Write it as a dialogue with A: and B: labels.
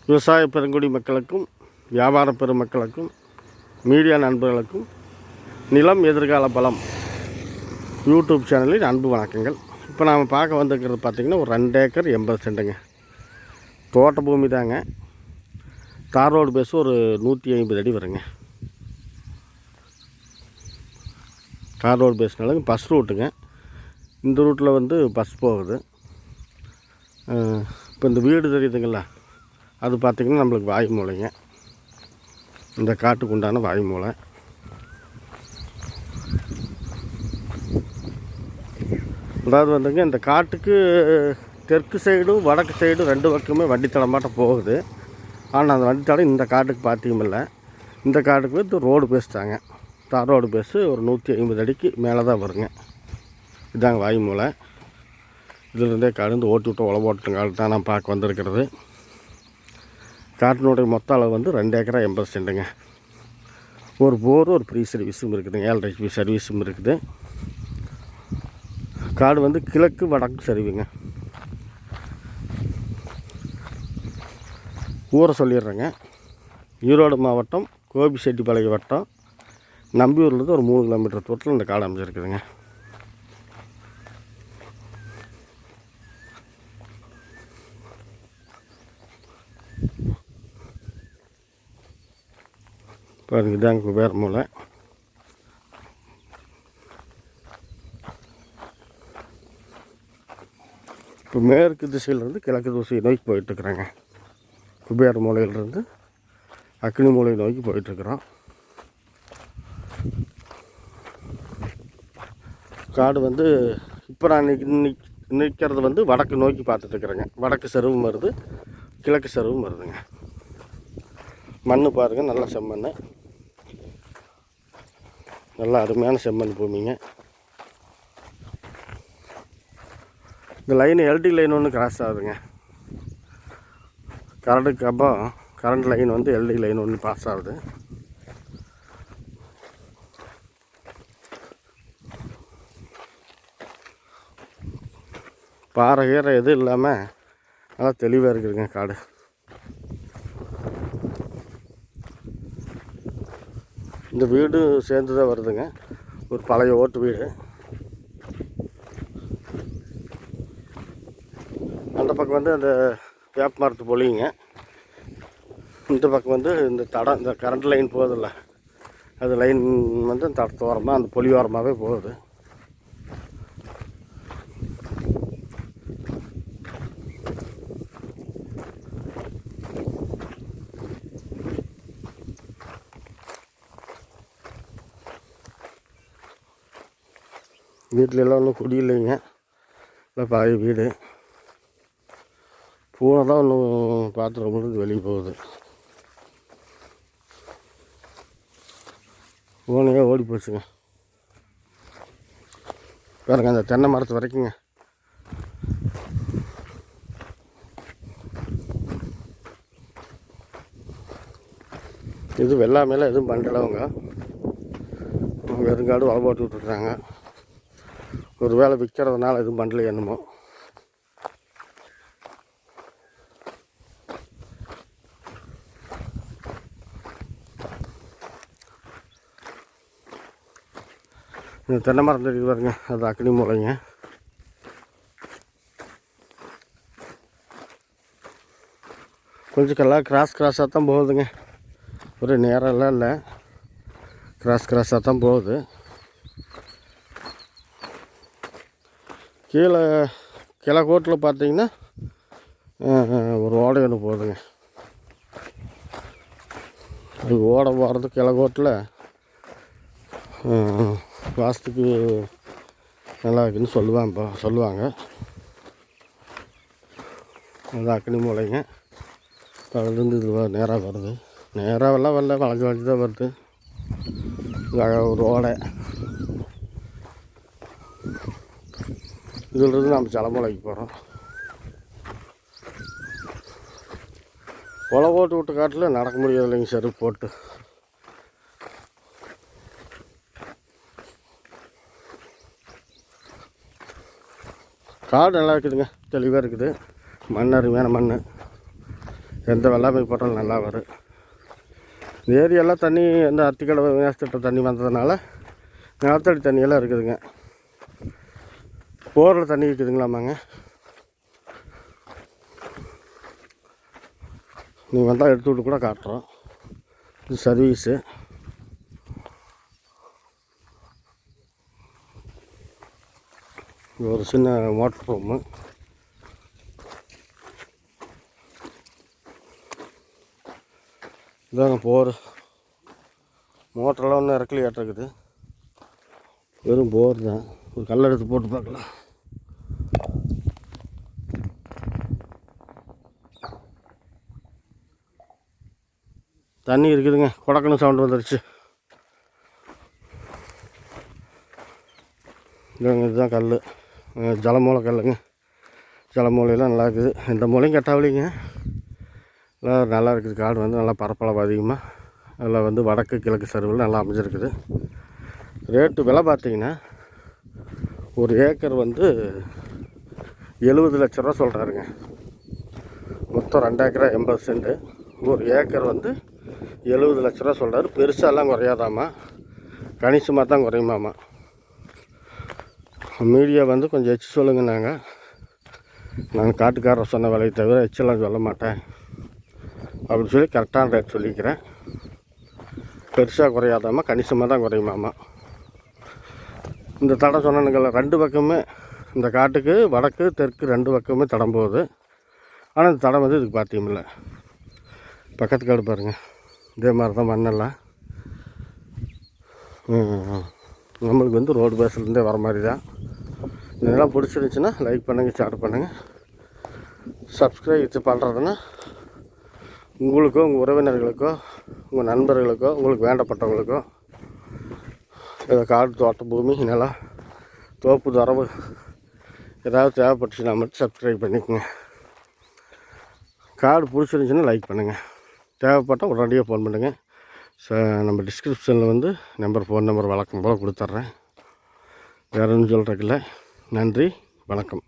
A: விவசாய பெருங்குடி மக்களுக்கும் வியாபார பெருமக்களுக்கும் மீடியா நண்பர்களுக்கும் நிலம் எதிர்கால பலம் யூடியூப் சேனலில் அன்பு வணக்கங்கள். இப்போ நாம் பார்க்க வந்திருக்கிறது பார்த்திங்கன்னா ஒரு 2 ஏக்கர் 80 சென்ட்டுங்க தோட்ட பூமி தாங்க. தார் ரோடு பேஸ் ஒரு 150 அடி வருங்க. தார் ரோடு பேஸ்னால பஸ் ரூட்டுங்க. இந்த ரூட்டில் வந்து பஸ் போகுது. இப்போ இந்த வீடு தெரியுதுங்களா, அது பார்த்திங்கன்னா நம்மளுக்கு வாயு மூலைங்க. இந்த காட்டுக்கு உண்டான வாயு மூலை. அதாவது வந்துங்க இந்த காட்டுக்கு தெற்கு சைடும் வடக்கு சைடும் 2 பக்கமே வண்டித்தடம் மாட்டம் போகுது. ஆனால் அந்த வண்டித்தடம் இந்த காட்டுக்கு பார்த்திங்கமில்ல. இந்த காட்டுக்கு வந்து ரோடு பேஸ்ட்டாங்க. தார் ரோடு பேஸு ஒரு 150 அடிக்கு மேலே தான் வருங்க. இதாங்க வாயு மூலை. இதிலிருந்தே கலந்து ஓட்டி விட்டு உழவு ஓட்டுற காடு தான் நான் பார்க்க வந்திருக்கிறது. காட்டினுடைய மொத்த அளவு வந்து 2 ஏக்கரா 80 சென்ட்டுங்க. ஒரு போர் ஒரு ஃப்ரீ சர்வீஸும் இருக்குதுங்க. 7.5 HP சர்வீஸும் இருக்குது. காடு வந்து கிழக்கு வடக்கு சரிவுங்க. ஊரை சொல்லிடுறேங்க. ஈரோடு மாவட்டம் கோபிச்செட்டிப்பாளையம் வட்டம் நம்பியூர்லேருந்து ஒரு 3 கிலோமீட்டர் தூரத்தில் இந்த காடு அமைஞ்சிருக்குதுங்க. பாருங்க, இதாங்க குபேர மூலை. இப்போ மேற்கு திசையிலேருந்து கிழக்கு திசையை நோக்கி போயிட்டுருக்குறாங்க. குபேர மூலையிலேருந்து அக்னி மூலை நோக்கி போயிட்டுருக்குறோம். காடு வந்து இப்போ நான் நிற்கிறது வந்து வடக்கு நோக்கி பார்த்துட்ருக்குறேங்க. வடக்கு செருவும் வருது, கிழக்கு செருவும் வருதுங்க. மண் பாருங்கள், நல்லா செம்மண், நல்லா அருமையான செம்மண் பூமிங்க. இந்த லைன் எல்டி லைன் ஒன்று கிராஸ் ஆகுதுங்க. கரண்ட்டுக்கு அப்புறம் கரண்ட் லைன் வந்து எல்டி லைன் ஒன்று பாஸ் ஆகுது. பாறை கீரை எதுவும் இல்லாமல் நல்லா தெளிவாக இருக்குதுங்க காடு. இந்த வீடு சேர்ந்து தான் வருதுங்க. ஒரு பழைய ஓட்டு வீடு. அந்த பக்கம் வந்து அந்த வேப்ப மரத்து பொழியுங்க. இந்த பக்கம் வந்து இந்த தடம், இந்த கரண்ட் லைன் போகுதில்ல, அது லைன் வந்து அந்த தடத்தோரமாக அந்த பொலி ஓரமாகவே போகுது. வீட்டில் எல்லாம் ஒன்றும் குடி இல்லைங்க. இல்லை பழைய வீடு. பூனை தான் ஒன்றும் பாத்திரம் முடிஞ்சு வெளியே போகுது. பூனையே ஓடி போச்சுங்க. பாருங்க, அந்த தென்னை மரத்து வரைக்குங்க. இது வெள்ளாமையில் எதுவும் பண்ணலவங்க. வெறுங்காடு வலை போட்டு விட்டுருக்காங்க. ஒரு வேளை விற்கிறதுனால எதுவும் பண்ணல என்னமோ. இந்த தென்னை மரம் தெரியுது பாருங்க, அது அக்னி மூலைங்க. கொஞ்சம் எல்லாம் கிராஸாக தான் போகுதுங்க. ஒரு நேரெல்லாம் இல்லை, கிராஸாக தான் போகுது. கீழே கிழக்கோட்டில் பார்த்தீங்கன்னா ஒரு ஓடை ஒன்று போகுதுங்க. அது ஓடை போகிறது கிழக்கோட்டில் வாஸ்துக்கு நல்லா இருக்குன்னு சொல்லுவாங்க. அது அக்னி மூலைங்க. அதுலேருந்து இது நேராக வருது. நேராகலாம் வரல, வளைஞ்சு தான் வருது. ஒரு ஓடை. இதிலிருந்து நம்ம ஜலமலைக்கு போகிறோம். உழவு ஓட்டு விட்டு காட்டில் நடக்க முடியாது இல்லைங்க, செருப்பு போட்டு. காடு நல்லா இருக்குதுங்க, தெளிவாக இருக்குது. மண் அருமையான மண். எந்த வெள்ளாமை போட்டாலும் நல்லா வரும். இந்த ஏரியெல்லாம் தண்ணி இந்த அத்திக்கடவை மேஸ்திட்ட தண்ணி வந்ததுனால நிலத்தடி தண்ணியெல்லாம் இருக்குதுங்க. போரில் தண்ணி இருக்குதுங்களாமாங்க. நீங்கள் வந்தால் எடுத்து விட்டு கூட காட்டுறோம். இது சர்வீஸு. இது ஒரு சின்ன மோட்டர் ரூமு. இதாங்க போர். மோட்டரெல்லாம் ஒன்றும் இறக்கலையாட்டிருக்குது. வெறும் போர் தான். ஒரு கல் எடுத்து போட்டு பார்க்கலாம். தண்ணி இருக்குதுங்க. கொடக்கணும் சவுண்டு வந்துடுச்சு. இதுதான் கல், ஜலமூலை கல்லுங்க. ஜலமூலையெல்லாம் நல்லா இருக்குது. எந்த மூலையும் கட்டாவலிங்க. நல்லா இருக்குது. காடு வந்து நல்லா பரப்பளவு அதிகமாக அதில் வந்து வடக்கு கிழக்கு சருவில் நல்லா அமைஞ்சிருக்குது. ரேட்டு விலை பார்த்திங்கன்னா ஒரு ஏக்கர் வந்து 70 லட்ச ரூபா சொல்கிறாருங்க. மொத்தம் 2 ஏக்கரா 80 சென்ட். ஒரு ஏக்கர் வந்து 70 லட்ச ரூபா சொல்கிறாரு. பெருசாலாம் குறையாதாம்மா, கணிசமாக தான் குறையுமாம்மா. மீடியா வந்து கொஞ்சம் எச்சு சொல்லுங்க. நாங்கள் காட்டுக்காரர் சொன்ன விலையை தவிர எச்செல்லாம் சொல்ல மாட்டேன் அப்படின்னு சொல்லி கரெக்டான ரேட் சொல்லிக்கிறேன். பெருசாக குறையாதாம்மா, கணிசமாக தான் குறையுமாம்மா. இந்த தடம் சொன்னனுங்கள 2 பக்கமே இந்த காட்டுக்கு வடக்கு தெற்கு 2 பக்கமே தடம் போகுது. ஆனால் இந்த தடம் வந்து இதுக்கு பார்த்தியுமில்ல. பக்கத்து காடு பாருங்கள், இதே மாதிரி தான் மண்ணெல்லாம். நம்மளுக்கு வந்து ரோடு பேஸ்லேருந்தே வர மாதிரி தான். இதெல்லாம் பிடிச்சிருந்துச்சின்னா லைக் பண்ணுங்கள், ஷேர் பண்ணுங்கள், சப்ஸ்கிரைப் பண்ணுறதுன்னா உங்களுக்கோ உங்கள் உறவினர்களுக்கோ உங்கள் நண்பர்களுக்கோ உங்களுக்கு வேண்டப்பட்டவங்களுக்கோ ஏதோ காடு தோட்டம் பூமி நிலம் தோப்பு தரவு ஏதாவது தேவைப்பட்டுச்சுன்னா மட்டும் சப்ஸ்கிரைப் பண்ணிக்கோங்க. காடு பிடிச்சிருந்துச்சின்னா லைக் பண்ணுங்கள். தேவைப்பட்டால் உடனடியாக ஃபோன் பண்ணுங்கள். நம்ம டிஸ்கிரிப்ஷனில் வந்து ஃபோன் நம்பர் வழக்கம் போல் கொடுத்துட்றேன். வேறு ஒன்றும் சொல்கிறதுக்கு இல்லை. நன்றி, வணக்கம்.